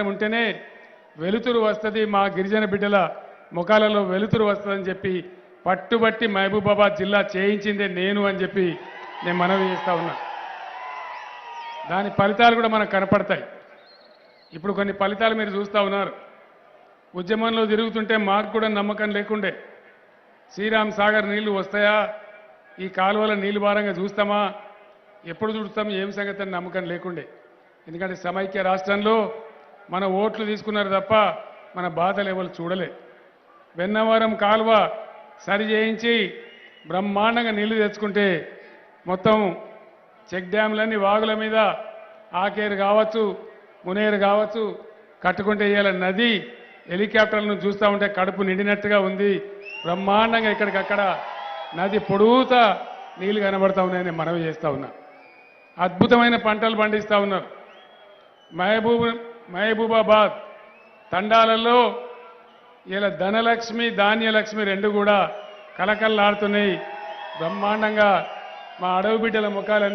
ఉంటేనే వెలుతురు వస్తది, మా గిరిజన బిడ్డల ముఖాలలో వెలుతురు వస్తుందని చెప్పి పట్టుబట్టి మహబూబాబాద్ జిల్లా చేయించిందే నేను అని చెప్పి నేను మనవి చేస్తా ఉన్నా. దాని ఫలితాలు కూడా మనకు కనపడతాయి. ఇప్పుడు కొన్ని ఫలితాలు మీరు చూస్తూ ఉన్నారు. ఉద్యమంలో తిరుగుతుంటే మాకు కూడా నమ్మకం లేకుండే శ్రీరామ్ సాగర్ నీళ్లు వస్తాయా, ఈ కాలువల నీళ్లు భారంగా చూస్తామా, ఎప్పుడు చూస్తాం, ఏం సంగతి అని నమ్మకం లేకుండే. ఎందుకంటే సమైక్య రాష్ట్రంలో మన ఓట్లు తీసుకున్నారు తప్ప మన బాధలు ఎవరు చూడలే. వెన్నవరం కాలువ సరి చేయించి బ్రహ్మాండంగా నీళ్లు తెచ్చుకుంటే మొత్తం చెక్ డ్యాంలన్నీ వాగుల మీద ఆకేరు కావచ్చు, మునేరు కావచ్చు కట్టుకుంటే ఇవాళ నది హెలికాప్టర్లను చూస్తూ ఉంటే కడుపు నిండినట్టుగా ఉంది. బ్రహ్మాండంగా ఇక్కడికక్కడ నది పొడుగుతా నీళ్లు కనబడతా ఉన్నాయని మనవి చేస్తూ ఉన్నా. అద్భుతమైన పంటలు పండిస్తూ ఉన్నారు. మహబూబాబాద్ తండాలలో ఇలా ధనలక్ష్మి ధాన్యలక్ష్మి రెండు కూడా కలకల్లాడుతున్నాయి. బ్రహ్మాండంగా మా అడవి బిడ్డల ముఖాలు